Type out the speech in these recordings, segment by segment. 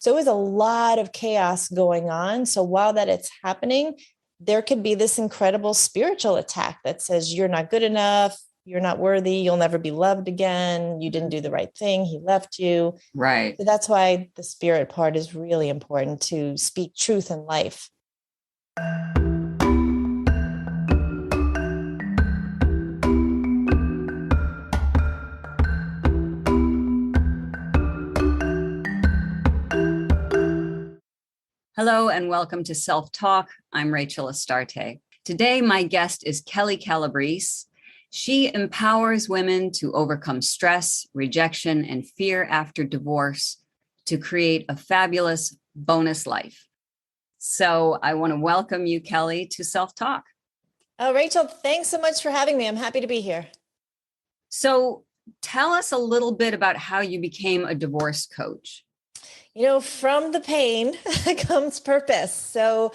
So it was a lot of chaos going on. So while that it's happening, there could be this incredible spiritual attack that says you're not good enough, you're not worthy, you'll never be loved again, you didn't do the right thing, he left you. Right. So that's why the spirit part is really important, to speak truth in life. Hello and welcome to Self Talk. I'm Rachel Astarte. Today, my guest is Kelli Calabrese. She empowers women to overcome stress, rejection, and fear after divorce to create a fabulous bonus life. So I want to welcome you, Kelli, to Self Talk. Oh, Rachel, thanks so much for having me. I'm happy to be here. So tell us a little bit about how you became a divorce coach. From the pain comes purpose. So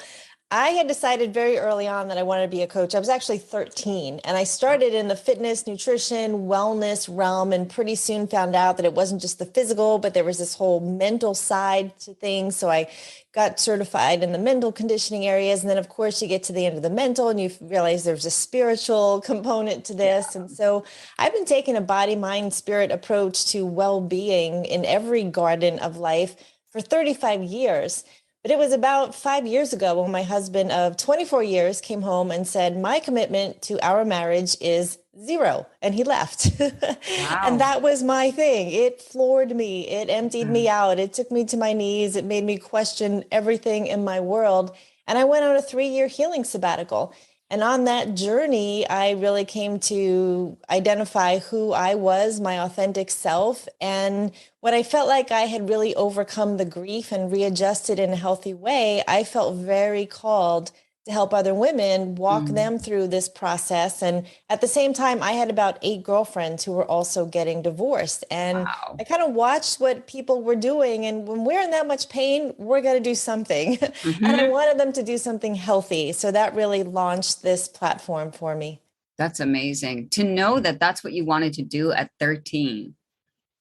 I had decided very early on that I wanted to be a coach. I was actually 13 and I started in the fitness, nutrition, wellness realm, and pretty soon found out that it wasn't just the physical, but there was this whole mental side to things. So I got certified in the mental conditioning areas. And then of course you get to the end of the mental and you realize there's a spiritual component to this. Yeah. And so I've been taking a body, mind, spirit approach to well-being in every garden of life for 35 years. But it was about 5 years ago when my husband of 24 years came home and said, my commitment to our marriage is 0. And he left. Wow. And that was my thing. It floored me. It emptied me out. It took me to my knees. It made me question everything in my world. And I went on a 3-year healing sabbatical. And on that journey, I really came to identify who I was, my authentic self. And when I felt like I had really overcome the grief and readjusted in a healthy way, I felt very called to help other women walk them through this process. And at the same time, I had about 8 girlfriends who were also getting divorced. And I kind of watched what people were doing. And when we're in that much pain, we're going to do something. And I wanted them to do something healthy. So that really launched this platform for me. That's amazing to know that that's what you wanted to do at 13.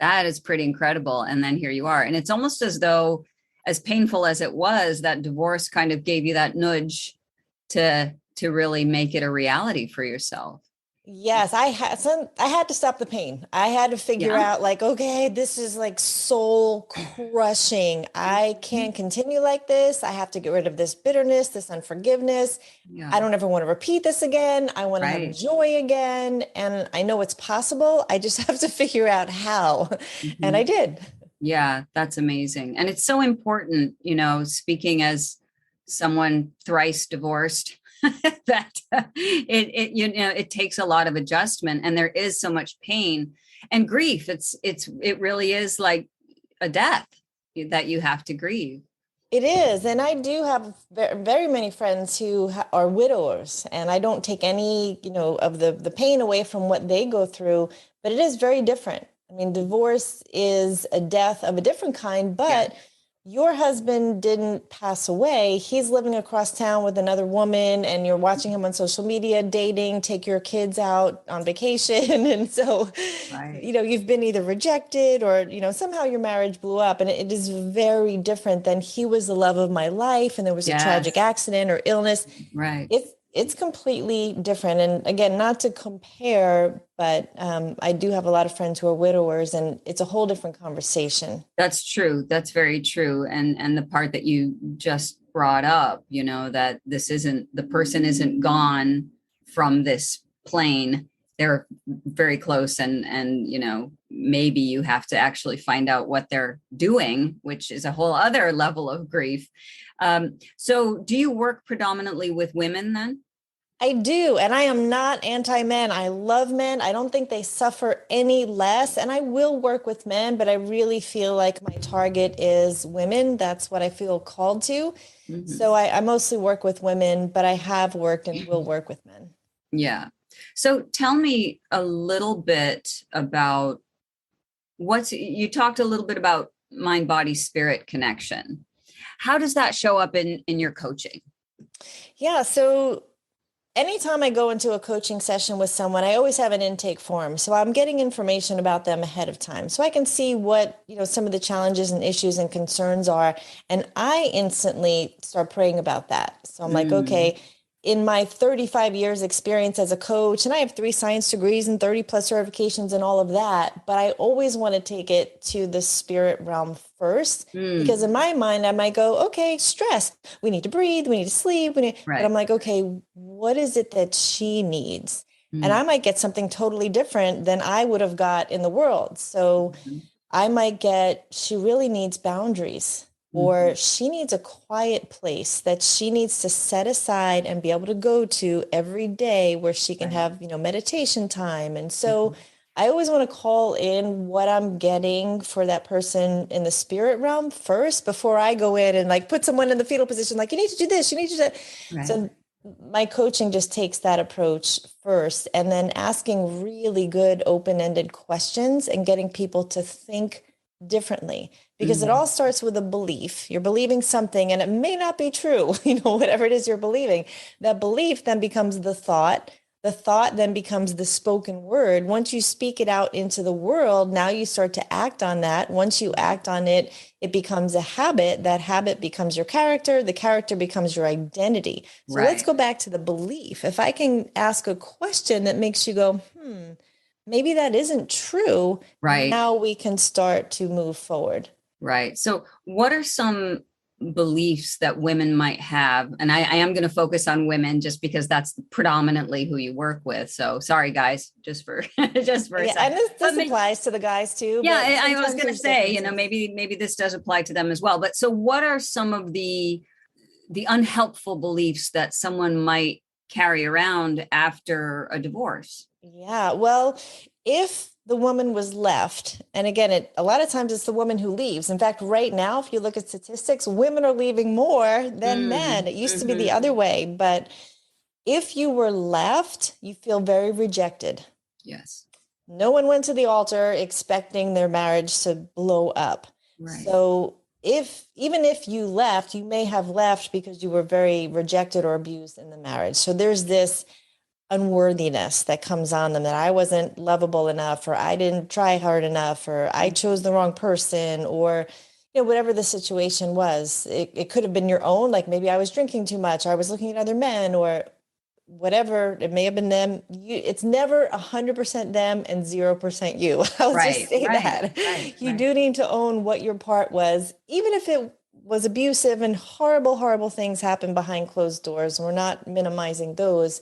That is pretty incredible. And then here you are. And it's almost as though, as painful as it was, that divorce kind of gave you that nudge to really make it a reality for yourself. Yes, I had to stop the pain. I had to figure out like, okay, this is like soul crushing. I can't continue like this. I have to get rid of this bitterness, this unforgiveness. I don't ever want to repeat this again. I want to have joy again. And I know it's possible. I just have to figure out how. And I did. Yeah, that's amazing. And it's so important, speaking as someone thrice divorced, that it takes a lot of adjustment, and there is so much pain and grief. It really is like a death that you have to grieve. It is. And I do have very many friends who are widowers, and I don't take any, of the pain away from what they go through, but it is very different. I mean, divorce is a death of a different kind, but your husband didn't pass away. He's living across town with another woman, and you're watching him on social media, dating, take your kids out on vacation. And so, you've been either rejected or, somehow your marriage blew up. And it is very different than he was the love of my life and there was a tragic accident or illness. Right. It's completely different. And again, not to compare, but I do have a lot of friends who are widowers, and it's a whole different conversation. That's true. That's very true. And the part that you just brought up, that the person isn't gone from this plane. They're very close, and maybe you have to actually find out what they're doing, which is a whole other level of grief. So do you work predominantly with women then? I do. And I am not anti-men. I love men. I don't think they suffer any less. And I will work with men, but I really feel like my target is women. That's what I feel called to. So I mostly work with women, but I have worked and will work with men. Yeah. So tell me a little bit about you talked a little bit about mind, body, spirit connection. How does that show up in your coaching? Yeah. So anytime I go into a coaching session with someone, I always have an intake form. So I'm getting information about them ahead of time. So I can see what, some of the challenges and issues and concerns are. And I instantly start praying about that. So I'm like, Mm, okay, in my 35 years experience as a coach, and I have 3 science degrees and 30 plus certifications and all of that, but I always want to take it to the spirit realm first. Because in mm, my mind, I might go, okay, stress. We need to breathe. We need to sleep. But right. I'm like, okay, what is it that she needs? And Mm, I might get something totally different than I would have got in the world. So mhm, I might get, she really needs boundaries, or mhm, she needs a quiet place that she needs to set aside and be able to go to every day where she can right. have, meditation time. And so Mhm, I always want to call in what I'm getting for that person in the spirit realm first before I go in and like put someone in the fetal position, like, you need to do this, you need to do that. right. So my coaching just takes that approach first, and then asking really good open-ended questions and getting people to think differently, because it all Mm, starts with a belief. You're believing something and it may not be true, whatever it is you're believing. That belief then becomes the thought. The thought then becomes the spoken word. Once you speak it out into the world, now you start to act on that. Once you act on it, it becomes a habit. That habit becomes your character. The character becomes your identity. So let's right. go back to the belief. If I can ask a question that makes you go, maybe that isn't true, Right. now we can start to move forward. Right. So, what are some beliefs that women might have? And I am going to focus on women just because that's predominantly who you work with. So, sorry, guys, just for just for a Yeah, and second. this applies to the guys too, Yeah, but I was sometimes going to there's say, differences. maybe this does apply to them as well. But so, what are some of the unhelpful beliefs that someone might carry around after a divorce? Yeah, well, if the woman was left, and again, a lot of times it's the woman who leaves. In fact, right now, if you look at statistics, women are leaving more than men. Mm, It used to be the hmm. other way, but if you were left, you feel very rejected. Yes. No one went to the altar expecting their marriage to blow up. Right. So if even if you left, you may have left because you were very rejected or abused in the marriage. So there's this unworthiness that comes on them, that I wasn't lovable enough, or I didn't try hard enough, or I chose Mhm. the wrong person, or whatever the situation was. It could have been your own, like maybe I was drinking too much, or I was looking at other men, or whatever. It may have been them. It's never 100% them and 0% you. I'll just Right. say Right. that. Right. You Right. do need to own what your part was, even if it was abusive and horrible, horrible things happen behind closed doors. We're not minimizing those,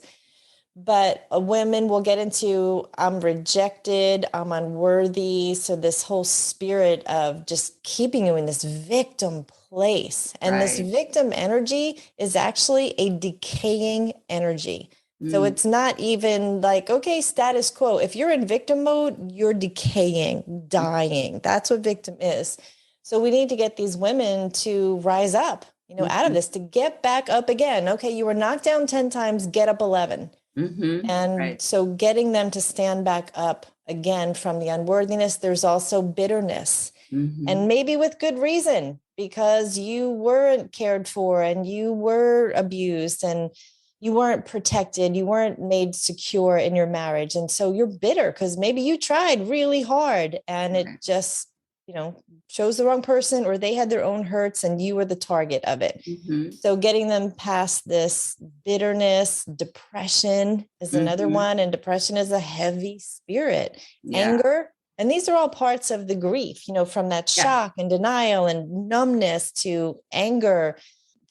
but women will get into, I'm rejected, I'm unworthy. So this whole spirit of just keeping you in this victim place. And this Right. victim energy is actually a decaying energy. So Mm, it's not even like, okay, status quo. If you're in victim mode, you're decaying, dying. That's what victim is. So we need to get these women to rise up, out of mhm, this, to get back up again. Okay, you were knocked down 10 times, get up 11. mhm. And Right. so getting them to stand back up again from the unworthiness, there's also bitterness. And Mhm. maybe with good reason, because you weren't cared for and you were abused and you weren't protected, you weren't made secure in your marriage. And so you're bitter because maybe you tried really hard and it Right. just, chose the wrong person, or they had their own hurts and you were the target of it. Mhm. So getting them past this bitterness, depression is another Mhm. one. And depression is a heavy spirit, Yeah. anger. And these are all parts of the grief, from that Yeah. shock and denial and numbness to anger,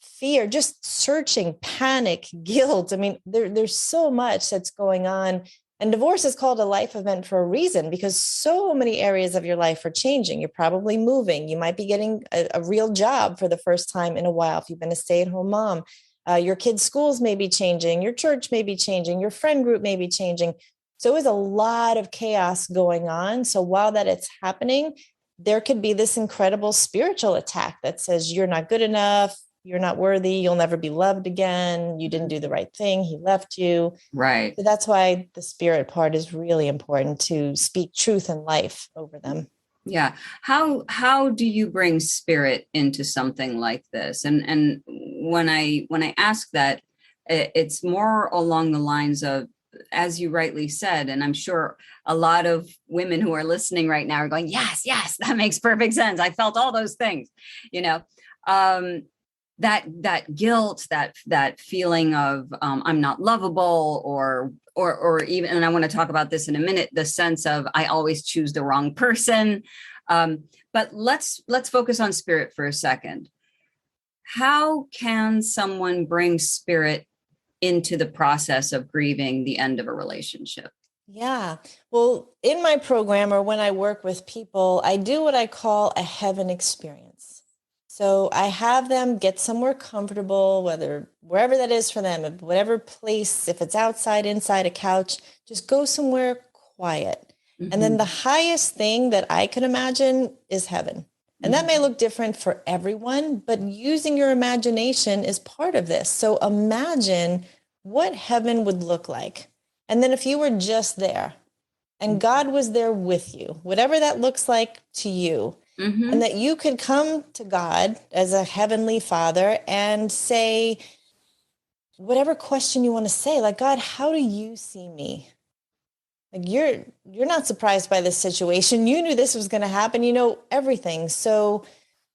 fear, just searching, panic, guilt. I mean, there's so much that's going on. And divorce is called a life event for a reason, because so many areas of your life are changing. You're probably moving. You might be getting a real job for the first time in a while if you've been a stay-at-home mom. Your kids' schools may be changing. Your church may be changing. Your friend group may be changing. So there's a lot of chaos going on. So while that it's happening, there could be this incredible spiritual attack that says you're not good enough, you're not worthy, you'll never be loved again, you didn't do the Mhm. right thing, he left you. Right. So that's why the spirit part is really important, to speak truth and life over them. Yeah. How do you bring spirit into something like this? And when I ask that, It's more along the lines of, as you rightly said, and I'm sure a lot of women who are listening right now are going, yes, yes, that makes perfect sense. I felt all those things, you know, that guilt, that feeling of I'm not lovable, or even, and I want to talk about this in a minute, the sense of I always choose the wrong person. But let's focus on spirit for a second. How can someone bring spirit into the process of grieving the end of a relationship? Yeah. Well, in my program or when I work with people, I do what I call a heaven experience. So I have them get somewhere comfortable, whether wherever that is for them, whatever place, if it's outside, inside a couch, just go somewhere quiet. And then the Mm-hmm. highest thing that I can imagine is heaven. And that may Mm-hmm. look different for everyone, but using your imagination is part of this. So imagine what heaven would look like. And then if you were just there and God was there with you, whatever that looks like to you, and Mm-hmm. that you could come to God as a heavenly father and say whatever question you want to say, like, God, how do you see me? Like you're not surprised by this situation. You knew this was going to happen. You know everything. So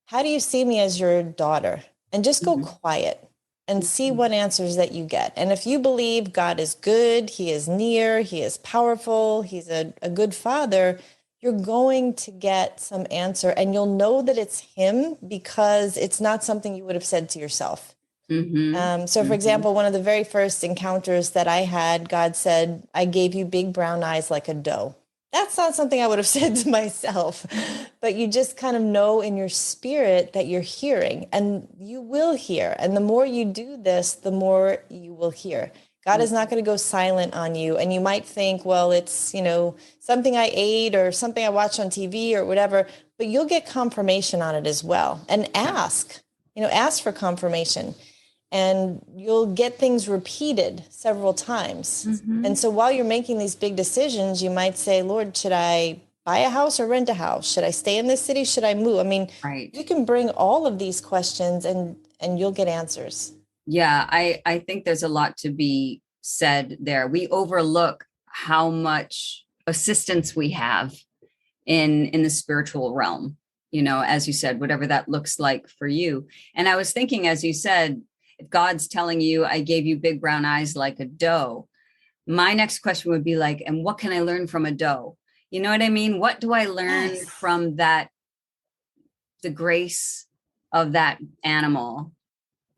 how do you see me as your daughter? And just go quiet and see Mm-hmm. what answers that you get. And if you believe God is good, he is near, he is powerful, he's a good father, you're going to get some answer and you'll know that it's him because it's not something you would have said to yourself. Mm-hmm. So, for Mm-hmm. example, one of the very first encounters that I had, God said, I gave you big brown eyes like a doe. That's not something I would have said to myself, but you just kind of know in your spirit that you're hearing and you will hear. And the more you do this, the more you will hear. God is not going to go silent on you. And you might think, well, it's, something I ate or something I watched on TV or whatever, but you'll get confirmation on it as well. And ask for confirmation and you'll get things repeated several times. And Mm-hmm. so while you're making these big decisions, you might say, Lord, should I buy a house or rent a house? Should I stay in this city? Should I move? I mean, Right. you can bring all of these questions and you'll get answers. Yeah, I think there's a lot to be said there. We overlook how much assistance we have in the spiritual realm, as you said, whatever that looks like for you. And I was thinking, as you said, if God's telling you, I gave you big brown eyes like a doe, my next question would be like, and what can I learn from a doe? You know what I mean? What do I learn Yes. from the grace of that animal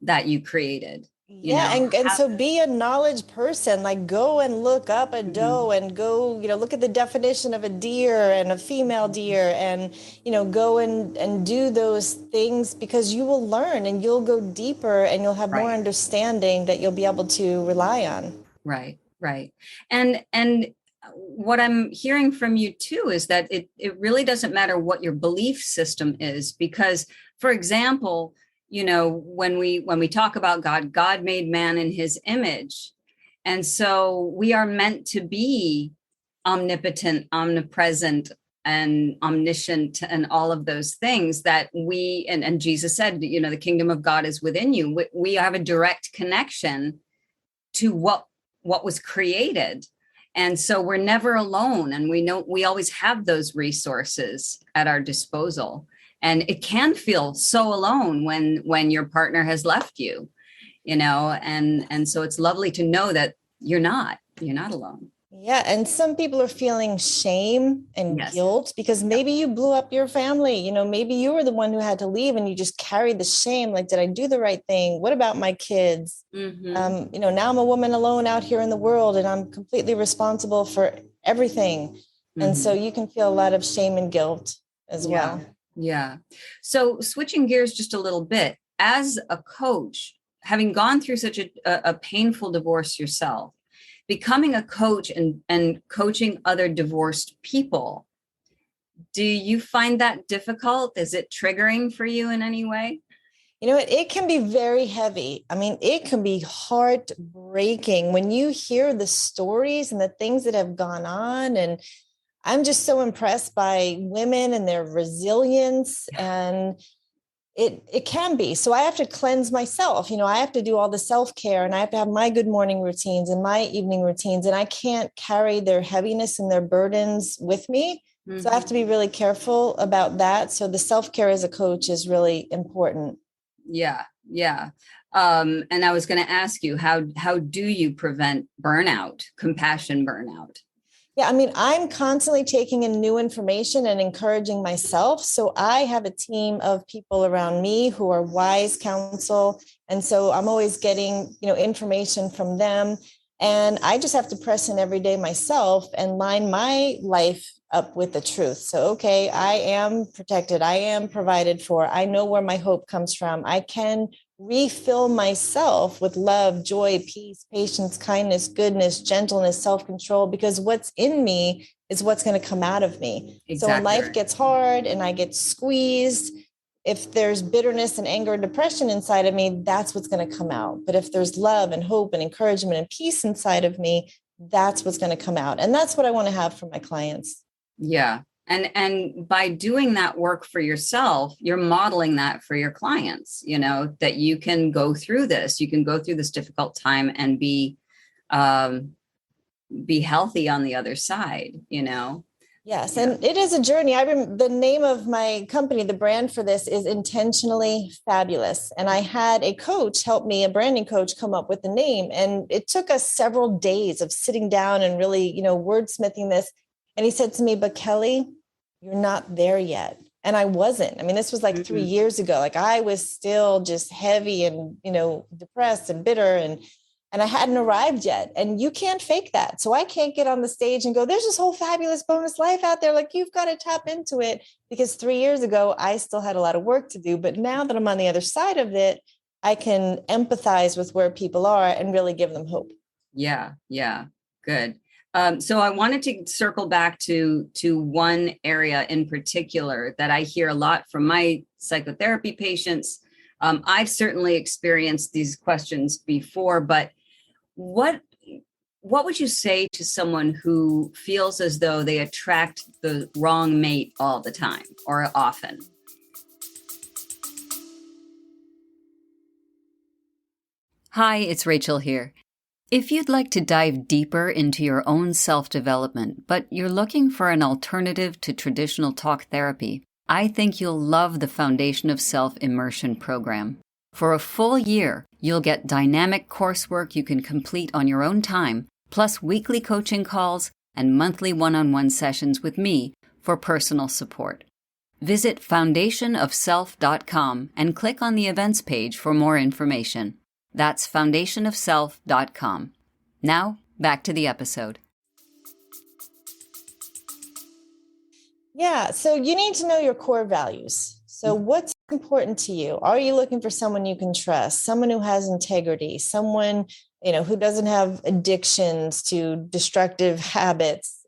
that you created? Yeah, and How, so be a knowledge person. Like go and look up a doe Mhm. and go, look at the definition of a deer and a female deer and, go and do those things because you will learn and you'll go deeper and you'll have more Right, understanding that you'll be able to rely on. right, right. And what I'm hearing from you too is that it really doesn't matter what your belief system is, because, for example, when we talk about God made man in his image. And so we are meant to be omnipotent, omnipresent, and omniscient, and all of those things that and Jesus said, the kingdom of God is within you. We have a direct connection to what was created. And so we're never alone. And we know we always have those resources at our disposal. And it can feel so alone when your partner has left you, and so it's lovely to know that you're not alone. Yeah, and some people are feeling shame and Yes. guilt because Yep. maybe you blew up your family. Maybe you were the one who had to leave and you just carried the shame. Like, did I do the right thing? What about my kids? Mm-hmm. Now I'm a woman alone out here in the world and I'm completely responsible for everything. And so Mm-hmm. you can feel a lot of shame and guilt as Yeah. well. Yeah. So switching gears just a little bit, as a coach, having gone through such a painful divorce yourself, becoming a coach and coaching other divorced people, do you find that difficult? Is it triggering for you in any way? It can be very heavy. I mean, it can be heartbreaking when you hear the stories and the things that have gone on. And I'm just so impressed by women and their resilience. And It can be. So I have to cleanse myself. I have to do all the self-care, and I have to have my good morning routines and my evening routines, and I can't carry their heaviness and their burdens with me. So I have to be really careful about that. So the self-care as a coach is really important. Yeah. Yeah. And I was going to ask you, how do you prevent burnout, compassion burnout? Yeah, I mean, I'm constantly taking in new information and encouraging myself. So I have a team of people around me who are wise counsel. And so I'm always getting, information from them. And I just have to press in every day myself and line my life up with the truth. So, okay, I am protected. I am provided for. I know where my hope comes from. I can refill myself with love, joy, peace, patience, kindness, goodness, gentleness, self-control, because what's in me is what's going to come out of me. Exactly. So when life gets hard and I get squeezed, if there's bitterness and anger and depression inside of me, that's what's going to come out. But if there's love and hope and encouragement and peace inside of me, that's what's going to come out. And that's what I want to have for my clients. Yeah. And by doing that work for yourself, you're modeling that for your clients, that you can go through this, difficult time and be healthy on the other side, Yes. Yeah. And it is a journey. The name of my company, the brand for this is Intentionally Fabulous. And I had a coach help me, a branding coach, come up with the name. And it took us several days of sitting down and really, wordsmithing this. And he said to me, but Kelli, you're not there yet. And I wasn't. I mean, this was like 3 years ago. Like I was still just heavy and, depressed and bitter and I hadn't arrived yet. And you can't fake that. So I can't get on the stage and go, there's this whole fabulous bonus life out there. Like you've got to tap into it, because 3 years ago, I still had a lot of work to do. But now that I'm on the other side of it, I can empathize with where people are and really give them hope. Yeah. Yeah. Good. So I wanted to circle back to one area in particular that I hear a lot from my psychotherapy patients. I've certainly experienced these questions before, but what would you say to someone who feels as though they attract the wrong mate all the time or often? Hi, it's Rachel here. If you'd like to dive deeper into your own self-development, but you're looking for an alternative to traditional talk therapy, I think you'll love the Foundation of Self Immersion program. For a full year, you'll get dynamic coursework you can complete on your own time, plus weekly coaching calls and monthly one-on-one sessions with me for personal support. Visit foundationofself.com and click on the events page for more information. That's foundationofself.com. Now, back to the episode. Yeah. So you need to know your core values. So what's important to you? Are you looking for someone you can trust, someone who has integrity, someone, who doesn't have addictions to destructive habits?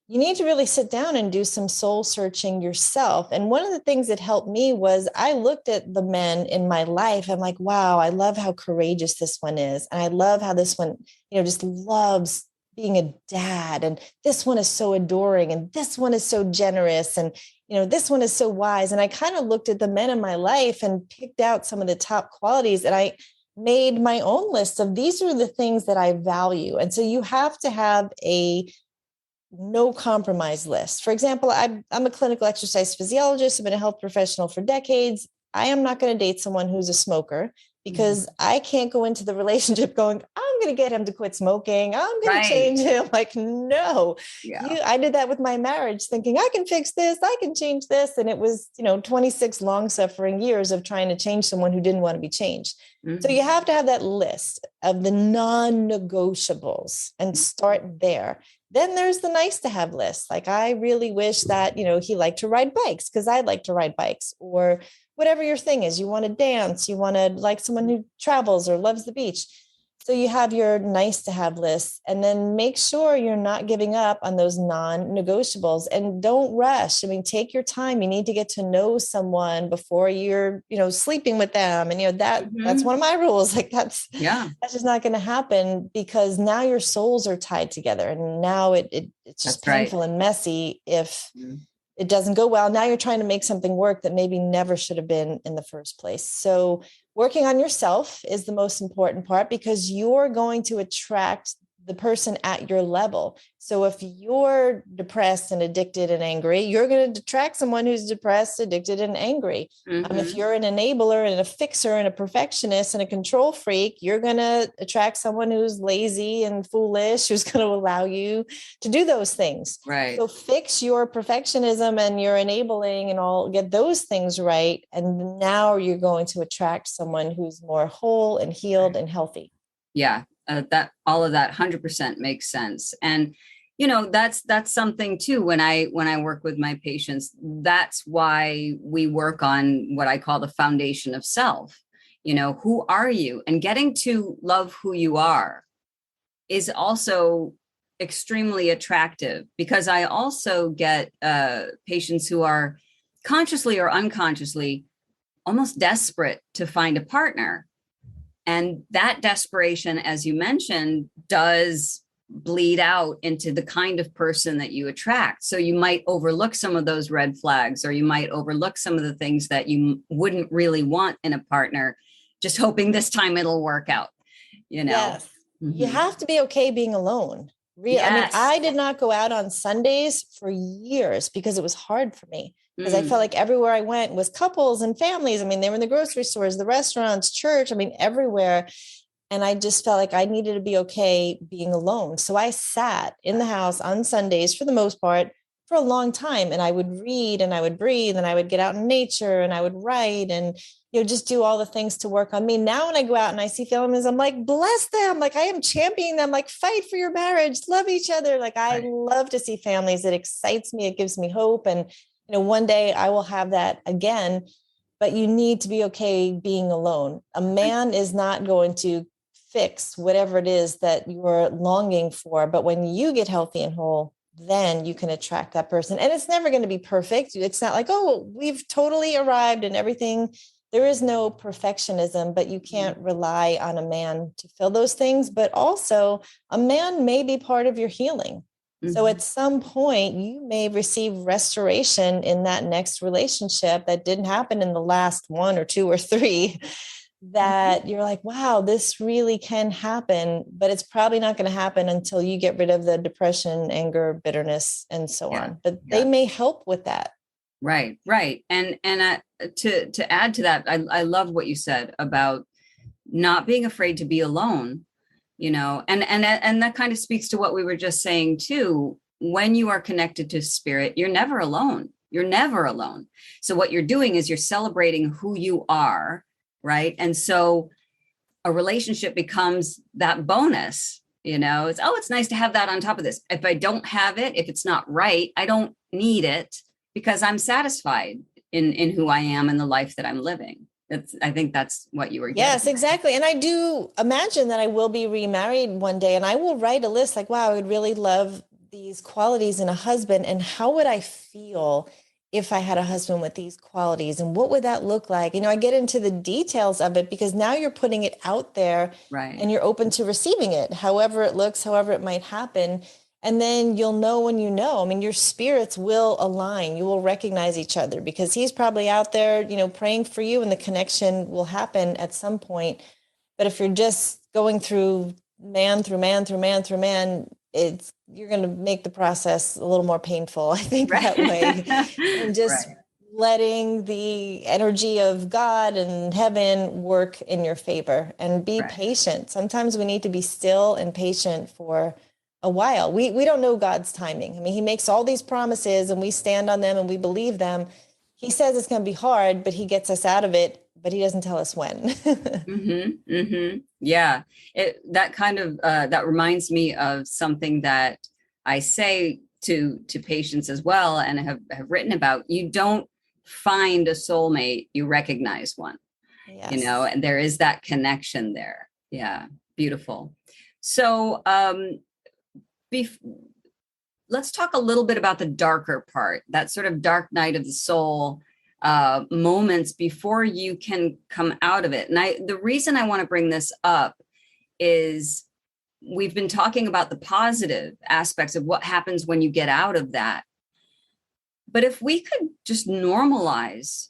You need to really sit down and do some soul searching yourself. And one of the things that helped me was I looked at the men in my life. I'm like, wow, I love how courageous this one is. And I love how this one, just loves being a dad. And this one is so adoring. And this one is so generous. And, this one is so wise. And I kind of looked at the men in my life and picked out some of the top qualities. And I made my own list of these are the things that I value. And so you have to have a no compromise list. For example, I'm a clinical exercise physiologist. I've been a health professional for decades. I am not going to date someone who's a smoker, because I can't go into the relationship going, I'm going to get him to quit smoking. I'm going to change him. Like, no, I did that with my marriage thinking I can fix this. I can change this. And it was, 26 long suffering years of trying to change someone who didn't want to be changed. So you have to have that list of the non-negotiables and start there. Then there's the nice to have list. Like, I really wish that, he liked to ride bikes because I'd like to ride bikes, or whatever your thing is. You want to dance, you want to like someone who travels or loves the beach. So you have your nice to have list, and then make sure you're not giving up on those non-negotiables, and don't rush. I mean, take your time. You need to get to know someone before you're, sleeping with them. And, that's one of my rules. Like that's just not going to happen, because now your souls are tied together, and now it's just painful and messy if it doesn't go well. Now you're trying to make something work that maybe never should have been in the first place. So working on yourself is the most important part, because you're going to attract the person at your level. So if you're depressed and addicted and angry, you're going to attract someone who's depressed, addicted, and angry. If you're an enabler and a fixer and a perfectionist and a control freak, you're going to attract someone who's lazy and foolish, who's going to allow you to do those things. Right. So fix your perfectionism and your enabling and all, get those things right. And now you're going to attract someone who's more whole and healed and healthy. Yeah. That all of that 100% makes sense. And, you know, that's something too, when I work with my patients, that's why we work on what I call the foundation of self. You know, who are you? And getting to love who you are is also extremely attractive, because I also get patients who are consciously or unconsciously almost desperate to find a partner. And that desperation, as you mentioned, does bleed out into the kind of person that you attract. So you might overlook some of those red flags, or you might overlook some of the things that you wouldn't really want in a partner, just hoping this time it'll work out, you know? Yes. You have to be okay being alone. Yes. I mean, I did not go out on Sundays for years because it was hard for me. Because I felt like everywhere I went was couples and families. I mean, they were in the grocery stores, the restaurants, church, I mean, everywhere. And I just felt like I needed to be okay being alone. So I sat in the house on Sundays for the most part for a long time. And I would read and I would breathe and I would get out in nature and I would write and, you know, just do all the things to work on me. Now, when I go out and I see families, I'm like, bless them. Like, I am championing them, like, fight for your marriage, love each other. Like, I love to see families. It excites me. It gives me hope. And, you know, one day I will have that again, but you need to be okay being alone. A man is not going to fix whatever it is that you're longing for. But when you get healthy and whole, then you can attract that person. And it's never going to be perfect. It's not like, oh, we've totally arrived and everything. There is no perfectionism, but you can't rely on a man to fill those things. But also, a man may be part of your healing. So at some point, you may receive restoration in that next relationship that didn't happen in the last one or two or three, that you're like, wow, this really can happen, but it's probably not going to happen until you get rid of the depression, anger, bitterness, and so on. But they may help with that. Right. And to add to that, I love what you said about not being afraid to be alone. You know, and that kind of speaks to what we were just saying too. When you are connected to spirit, you're never alone. You're never alone. So what you're doing is you're celebrating who you are, right? And so a relationship becomes that bonus, you know, it's nice to have that on top of this. If I don't have it, if it's not right, I don't need it, because I'm satisfied in who I am and the life that I'm living. I think that's what you were getting. Yes, exactly. And I do imagine that I will be remarried one day, and I will write a list like, wow, I would really love these qualities in a husband. And how would I feel if I had a husband with these qualities? And what would that look like? You know, I get into the details of it, because now you're putting it out there, right, and you're open to receiving it, however it looks, however it might happen. And then you'll know when you know. I mean, your spirits will align. You will recognize each other, because he's probably out there, you know, praying for you, and the connection will happen at some point. But if you're just going through man through man through man through man, you're going to make the process a little more painful, I think, that way. And just letting the energy of God and heaven work in your favor, and be patient. Sometimes we need to be still and patient for a while. We don't know God's timing. I mean, he makes all these promises and we stand on them and we believe them. He says it's going to be hard, but he gets us out of it, but he doesn't tell us when. Yeah. That kind of, that reminds me of something that I say to patients as well, and have written about. You don't find a soulmate, you recognize one, you know, and there is that connection there. Yeah. Beautiful. So, let's talk a little bit about the darker part, that sort of dark night of the soul moments before you can come out of it. And the reason I want to bring this up is we've been talking about the positive aspects of what happens when you get out of that. But if we could just normalize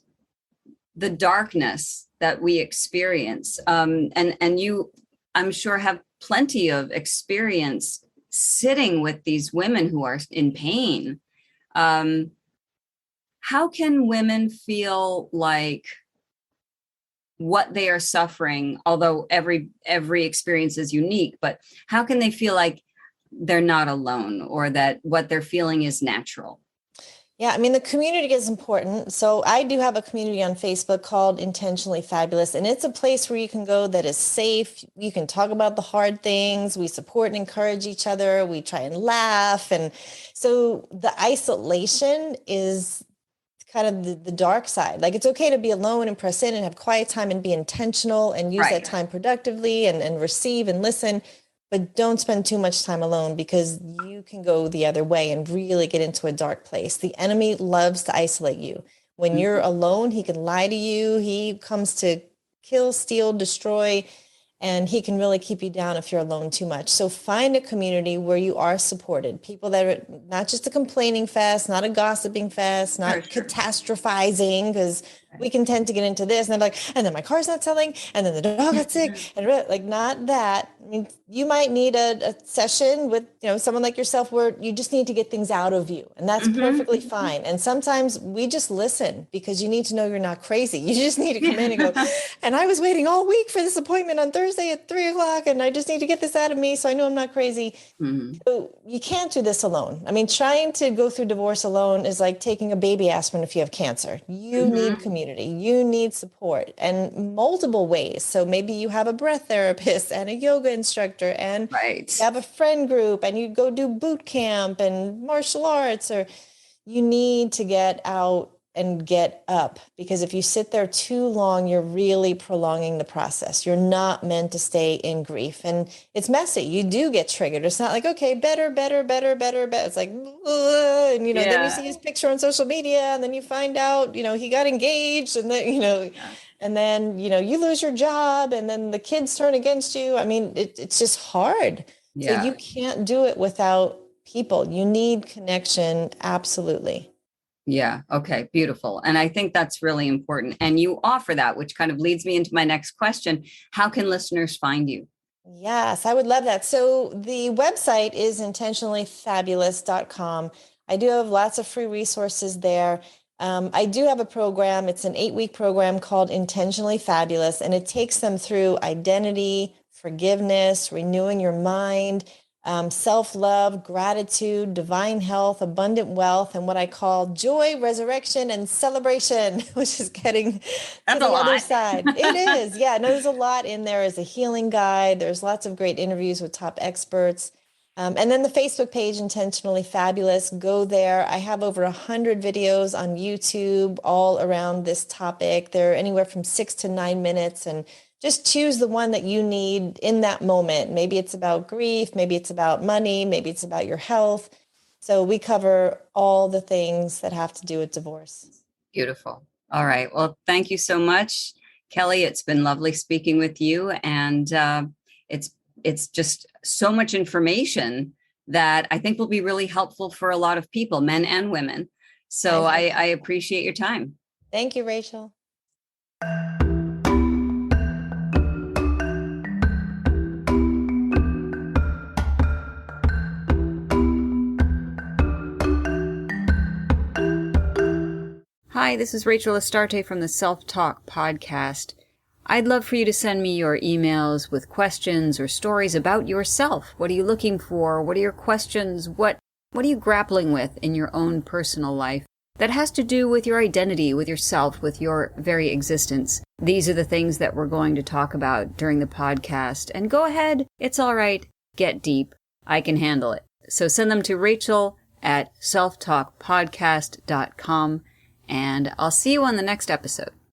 the darkness that we experience, and you, I'm sure, have plenty of experience sitting with these women who are in pain. How can women feel like what they are suffering, although every experience is unique, but how can they feel like they're not alone, or that what they're feeling is natural? Yeah, I mean, the community is important. So I do have a community on Facebook called Intentionally Fabulous, and it's a place where you can go that is safe. You can talk about the hard things. We support and encourage each other. We try and laugh. And so the isolation is kind of the dark side. Like, it's okay to be alone and press in and have quiet time and be intentional and use that time productively and receive and listen. But don't spend too much time alone, because you can go the other way and really get into a dark place. The enemy loves to isolate you. When you're alone, he can lie to you. He comes to kill, steal, destroy, and he can really keep you down if you're alone too much. So find a community where you are supported. People that are not just a complaining fest, not a gossiping fest, not catastrophizing, because we can tend to get into this and then like, and then my car's not selling, and then the dog got sick, and like, not that. I mean, you might need a session with, someone like yourself where you just need to get things out of you, and that's perfectly fine. And sometimes we just listen, because you need to know you're not crazy. You just need to come in and go, and I was waiting all week for this appointment on Thursday at 3:00, and I just need to get this out of me so I know I'm not crazy. So you can't do this alone. I mean, trying to go through divorce alone is like taking a baby aspirin if you have cancer. You need community. You need support, and multiple ways. So maybe you have a breath therapist and a yoga instructor, and you have a friend group, and you go do boot camp and martial arts, or you need to get out and get up, because if you sit there too long, you're really prolonging the process. You're not meant to stay in grief, and it's messy. You do get triggered. It's not like, okay, better. It's like, and then you see his picture on social media, and then you find out, he got engaged, and then, and then, you lose your job, and then the kids turn against you. I mean, it's just hard. So you can't do it without people. You need connection. Absolutely. Yeah. Okay. Beautiful. And I think that's really important. And you offer that, which kind of leads me into my next question. How can listeners find you? Yes, I would love that. So the website is intentionallyfabulous.com. I do have lots of free resources there. I do have a program. It's an 8-week program called Intentionally Fabulous, and it takes them through identity, forgiveness, renewing your mind, self-love, gratitude, divine health, abundant wealth, and what I call joy, resurrection, and celebration, which is getting to the other side. It is. Yeah, no, there's a lot in there as a healing guide. There's lots of great interviews with top experts. And then the Facebook page, Intentionally Fabulous, go there. I have over 100 videos on YouTube all around this topic. They're anywhere from 6 to 9 minutes, and just choose the one that you need in that moment. Maybe it's about grief, maybe it's about money, maybe it's about your health. So we cover all the things that have to do with divorce. Beautiful. All right. Well, thank you so much, Kelli. It's been lovely speaking with you. And it's just so much information that I think will be really helpful for a lot of people, men and women. So I appreciate your time. Thank you, Rachel. Hi, this is Rachel Astarte from the Self-Talk podcast. I'd love for you to send me your emails with questions or stories about yourself. What are you looking for? What are your questions? What are you grappling with in your own personal life that has to do with your identity, with yourself, with your very existence? These are the things that we're going to talk about during the podcast. And go ahead. It's all right. Get deep. I can handle it. So send them to Rachel@selftalkpodcast.com. And I'll see you on the next episode.